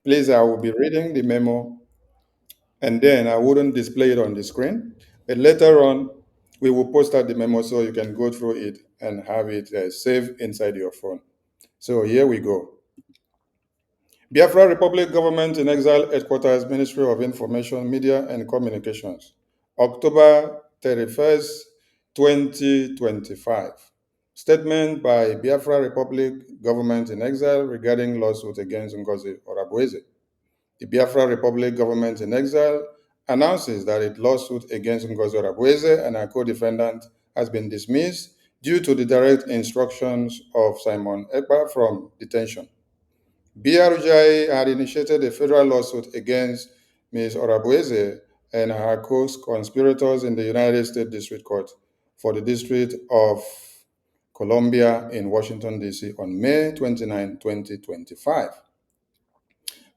Please, I will be reading the memo and then I wouldn't display it on the screen. But later on, we will post out the memo so you can go through it and have it saved inside your phone. So here we go. Biafra Republic Government in Exile Headquarters, Ministry of Information, Media and Communications, October 31st, 2025. Statement by Biafra Republic Government in Exile regarding lawsuit against Ngozi Orabueze. The Biafra Republic Government in Exile announces that its lawsuit against Ngozi Orabueze and her co-defendant has been dismissed due to the direct instructions of Simon Ekpa from detention. BRGI had initiated a federal lawsuit against Ms. Orabueze and her co-conspirators in the United States District Court for the District of Columbia in Washington, D.C. on May 29, 2025.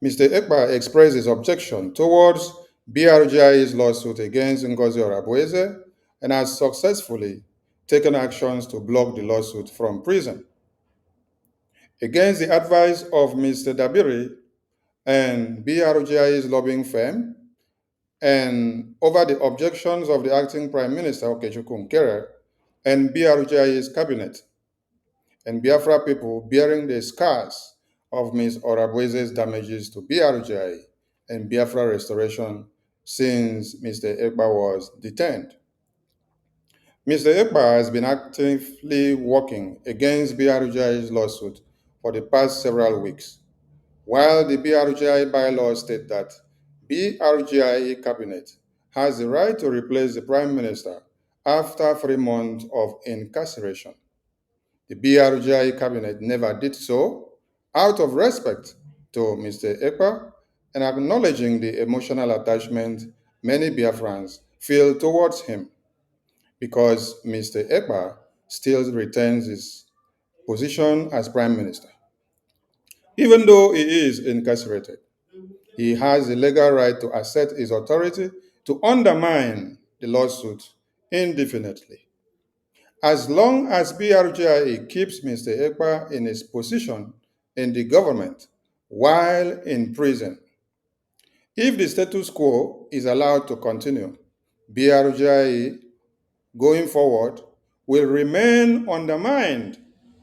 Mr. Ekpa expressed his objection towards BRGI's lawsuit against Ngozi Orabueze and has successfully taken actions to block the lawsuit from prison. Against the advice of Mr. Dabiri and BRGI's lobbying firm, and over the objections of the acting Prime Minister Okechukwu Nkere and BRGI's cabinet, and Biafra people bearing the scars of Ms. Orabueze's damages to BRGI and Biafra restoration since Mr. Ekpa was detained. Mr. Ekpa has been actively working against BRGI's lawsuit for the past several weeks, while the BRGI bylaws state that BRGI cabinet has the right to replace the Prime Minister after 3 months of incarceration. The BRGI cabinet never did so out of respect to Mr. Ekpa and acknowledging the emotional attachment many Biafrans feel towards him because Mr. Ekpa still retains his position as Prime Minister. Even though he is incarcerated, he has the legal right to assert his authority to undermine the lawsuit indefinitely. As long as BRGIA keeps Mr. Ekpa in his position in the government while in prison, if the status quo is allowed to continue, BRGIA going forward will remain undermined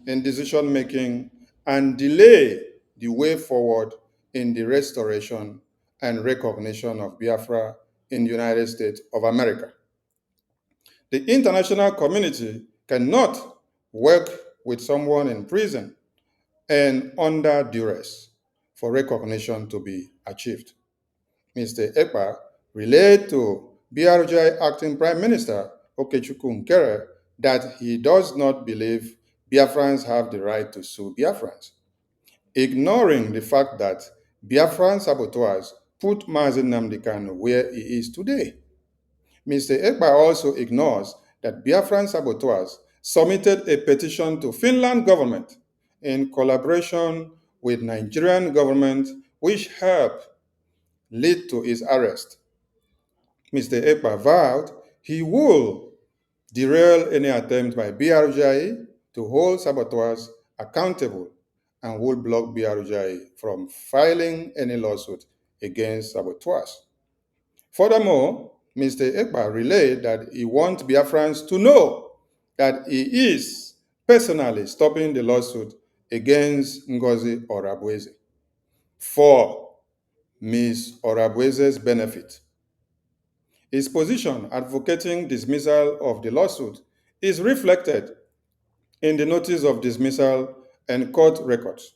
in decision making and delay the way forward in the restoration and recognition of Biafra in the United States of America. The international community cannot work with someone in prison and under duress for recognition to be achieved. Mr. Ekpa relayed to BRGI Acting Prime Minister Okechukwu Nkere that he does not believe Biafrans have the right to sue Biafrans, ignoring the fact that Biafran saboteurs put Mazi Nnamdi Kanu where he is today. Mr. Ekpa also ignores that Biafran saboteurs submitted a petition to Finland government in collaboration with Nigerian government which helped lead to his arrest. Mr. Ekpa vowed he will derail any attempt by BRGI to hold saboteurs accountable and will block BRGI from filing any lawsuit against saboteurs. Furthermore, Mr. Ekpa relayed that he wants Biafrans to know that he is personally stopping the lawsuit against Ngozi Orabueze for Ms. Orabueze's benefit. His position advocating dismissal of the lawsuit is reflected in the notice of dismissal and court records.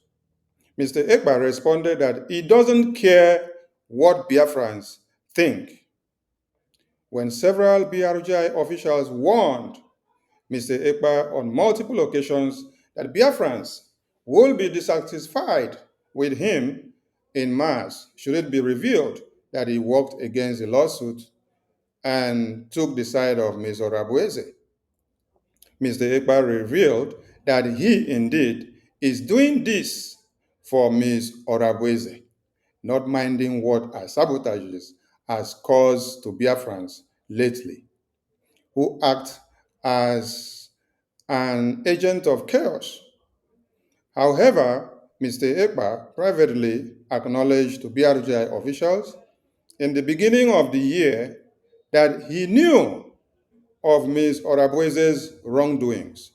Mr. Ekpa responded that he doesn't care what Biafrans think. When several BRGI officials warned Mr. Ekpa on multiple occasions that Biafrans will be dissatisfied with him in mass should it be revealed that he worked against the lawsuit and took the side of Ms. Orabueze. Mr. Ekpa revealed that he indeed is doing this for Ms. Orabueze, not minding what her sabotages has caused to Biafrans lately, who act as an agent of chaos. However, Mr. Ekpa privately acknowledged to BRGI officials in the beginning of the year that he knew of Ms. Orabueze's wrongdoings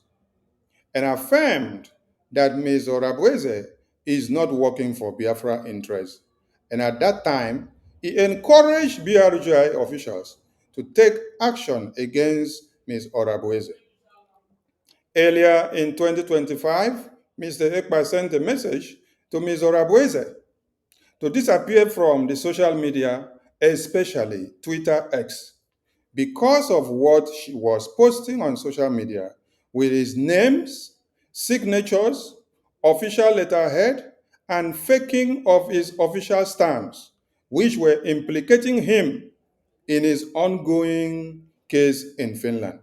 and affirmed that Ms. Orabueze is not working for Biafra interests. And at that time, he encouraged BRGI officials to take action against Ms. Orabueze. Earlier in 2025, Mr. Ekpa sent a message to Ms. Orabueze to disappear from the social media, especially Twitter X, because of what she was posting on social media with his names, signatures, official letterhead, and faking of his official stamps, which were implicating him in his ongoing case in Finland.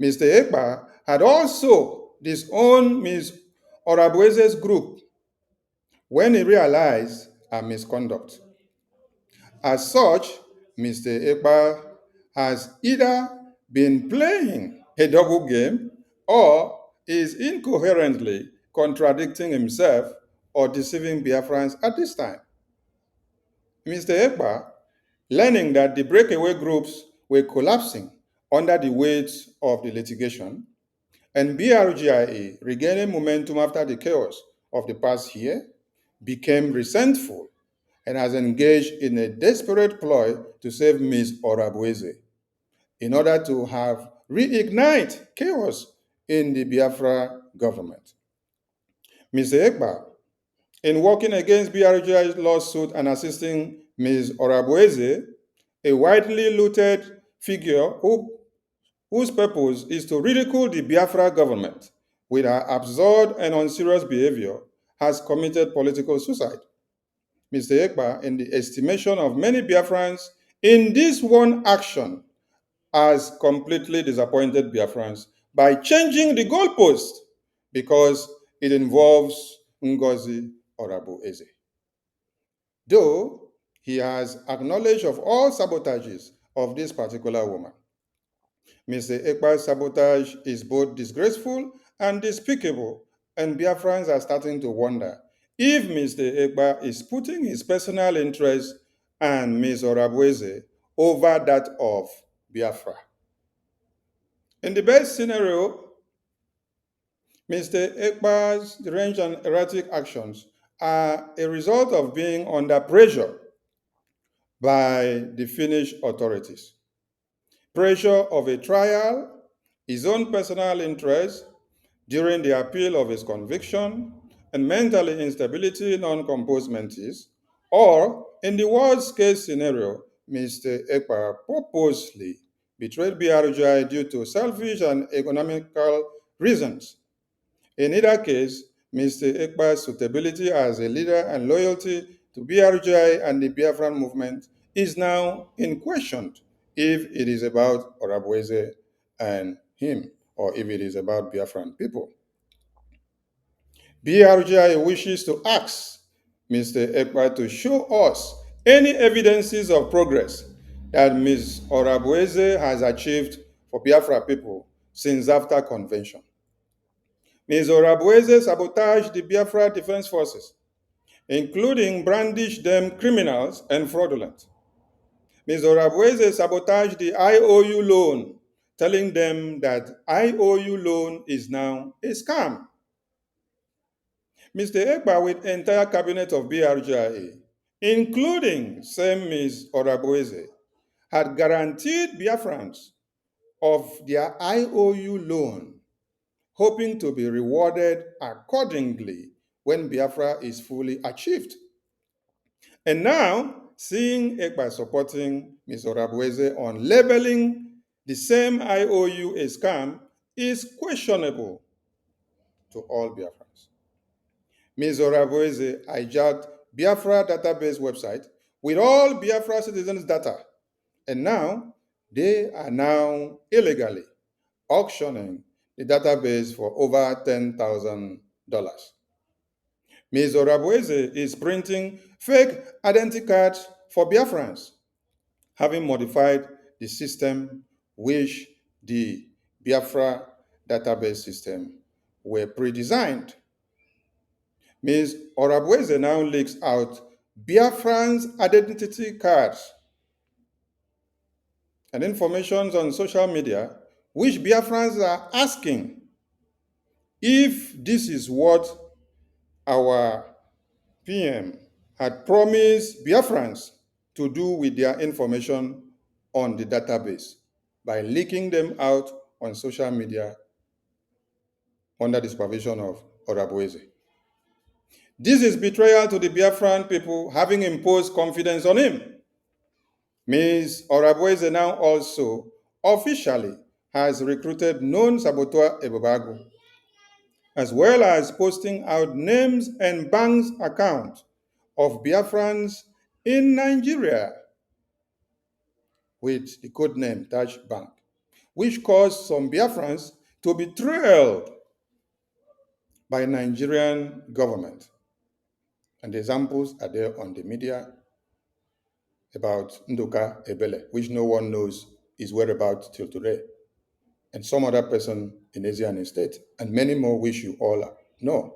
Mr. Ekpa had also disowned Ms. Orabueze's group when he realized her misconduct. As such, Mr. Ekpa has either been playing a double game or is incoherently contradicting himself or deceiving Biafrans at this time. Mr. Ekpa, learning that the breakaway groups were collapsing under the weight of the litigation, and BRGIA, regaining momentum after the chaos of the past year, became resentful and has engaged in a desperate ploy to save Ms. Orabueze in order to have reignite chaos in the Biafra government. Mr. Ekpa, in working against BRGI's lawsuit and assisting Ms. Orabueze, a widely looted figure whose purpose is to ridicule the Biafra government with her absurd and unserious behavior, has committed political suicide. Mr. Ekpa, in the estimation of many Biafrans, in this one action, has completely disappointed Biafrans by changing the goalpost because it involves Ngozi Orabueze. Though he has acknowledged of all sabotages of this particular woman, Mr. Ekpa's sabotage is both disgraceful and despicable, and Biafrans are starting to wonder if Mr. Ekpa is putting his personal interest and Ms. Orabueze over that of Biafra. In the best scenario, Mr. Ekpa's deranged and erratic actions are a result of being under pressure by the Finnish authorities. Pressure of a trial, his own personal interest during the appeal of his conviction, and mental instability, non-composed mentis, or in the worst case scenario, Mr. Ekpa purposely betrayed BRGI due to selfish and economical reasons. In either case, Mr. Ekpa's suitability as a leader and loyalty to BRGI and the Biafran movement is now in question if it is about Orabueze and him, or if it is about Biafran people. BRGI wishes to ask Mr. Ekpa to show us any evidences of progress that Ms. Orabueze has achieved for Biafra people since after convention. Ms. Orabueze sabotaged the Biafra Defense Forces, including brandished them criminals and fraudulent. Ms. Orabueze sabotaged the IOU loan, telling them that IOU loan is now a scam. Mr. Ekpa, with the entire cabinet of BRGIA, including same Ms. Orabueze, had guaranteed Biafrans of their IOU loan, hoping to be rewarded accordingly when Biafra is fully achieved. And now, seeing Ekpa supporting Ms. Orabueze on labeling the same IOU a scam is questionable to all Biafrans. Ms. Orabueze hijacked Biafra database website with all Biafra citizens' data, and now they are now illegally auctioning the database for over $10,000. Ms. Orabueze is printing fake identity cards for Biafrans, having modified the system which the Biafra database system were pre-designed. Ms. Orabueze now leaks out Biafran's identity cards and information on social media, which Biafrans are asking if this is what our PM had promised Biafrans to do with their information on the database by leaking them out on social media under the supervision of Orabueze. This is betrayal to the Biafran people having imposed confidence on him. Ms. Orabueze now also officially has recruited known saboteur Ebobagu, as well as posting out names and bank accounts of Biafrans in Nigeria with the code name Taj Bank, which caused some Biafrans to be trailed by Nigerian government. And the examples are there on the media about Nduka Ebele, which no one knows his whereabouts till today, and some other person in Asian state, and many more which you all know.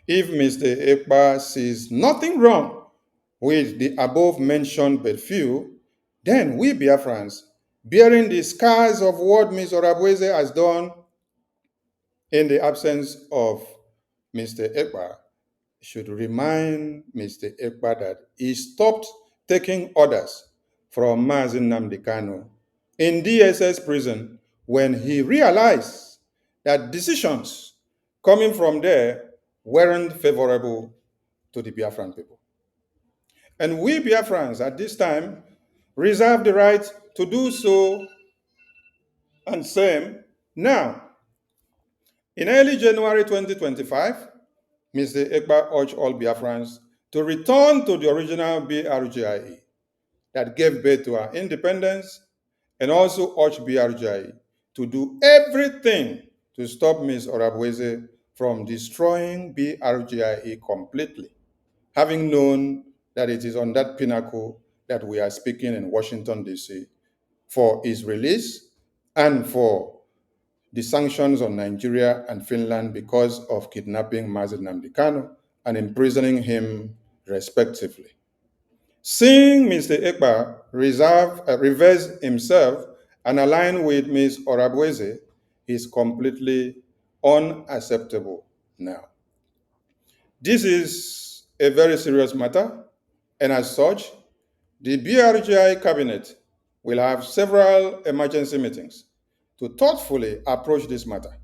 If Mr. Ekpa sees nothing wrong with the above mentioned but few, then we Biafrans, bearing the scars of what Ms. Orabueze has done in the absence of Mr. Ekpa, should remind Mr. Ekpa that he stopped taking orders from Mazin Namdekano in DSS prison when he realized that decisions coming from there weren't favorable to the Biafran people. And we Biafrans at this time reserve the right to do so and same now. In early January 2025, Mr. Ekpa urged all Biafrans to return to the original BRGIE that gave birth to our independence, and also urged BRGIE to do everything to stop Ms. Orabueze from destroying BRGIE completely, having known that it is on that pinnacle that we are speaking in Washington, D.C. for his release and for the sanctions on Nigeria and Finland because of kidnapping Mazi Nnamdi Kanu and imprisoning him respectively. Seeing Mr. Ekpa reverse himself and align with Ms. Orabueze is completely unacceptable now. This is a very serious matter, and as such, the BRGI cabinet will have several emergency meetings to thoughtfully approach this matter.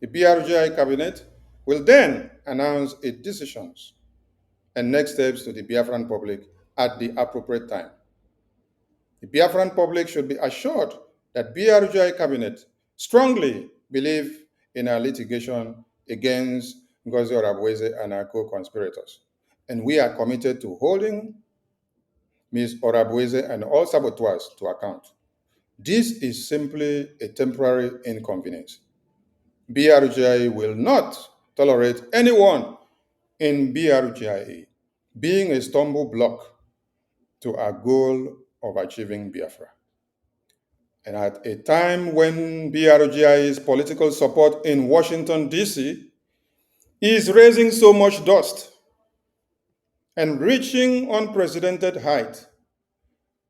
The BRGI cabinet will then announce its decisions and next steps to the Biafran public at the appropriate time. The Biafran public should be assured that BRGI cabinet strongly believe in our litigation against Ngozi Orabueze and our co-conspirators. And we are committed to holding Ms. Orabueze and all saboteurs to account. This is simply a temporary inconvenience. BRGI will not tolerate anyone in BRGIA being a stumble block to our goal of achieving Biafra. And at a time when BRGI's political support in Washington, D.C. is raising so much dust and reaching unprecedented height,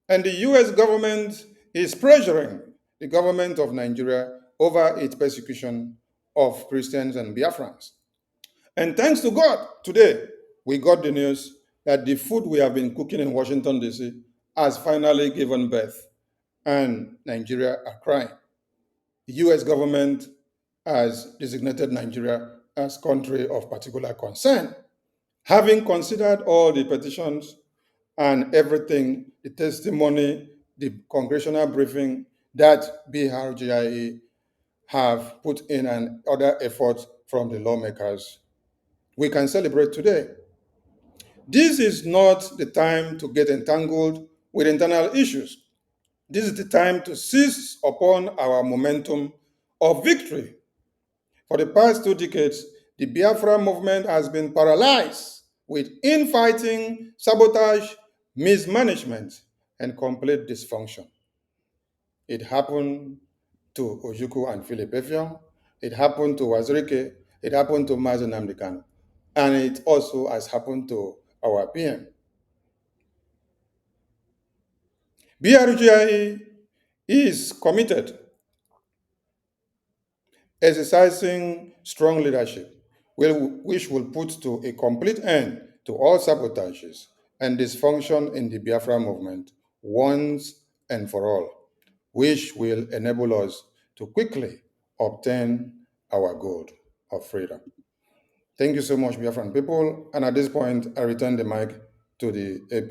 and the US government is pressuring the government of Nigeria over its persecution of Christians and Biafrans. And thanks to God, today we got the news that the food we have been cooking in Washington, D.C. has finally given birth, and Nigeria are crying. The US government has designated Nigeria as country of particular concern, having considered all the petitions and everything, the testimony, the congressional briefing that BRGIE have put in and other efforts from the lawmakers. We can celebrate today. This is not the time to get entangled with internal issues. This is the time to seize upon our momentum of victory. For the past 2 decades, the Biafra movement has been paralyzed with infighting, sabotage, mismanagement, and complete dysfunction. It happened to Ojukwu and Philip Effiong. It happened to Wazirike. It happened to Mazi Nnamdi Kanu. And it also has happened to our PM. BRGIE is committed, exercising strong leadership, which will put to a complete end to all sabotages and dysfunction in the Biafra movement once and for all, which will enable us to quickly obtain our goal of freedom. Thank you so much, Biafran people. And at this point, I return the mic to the APN.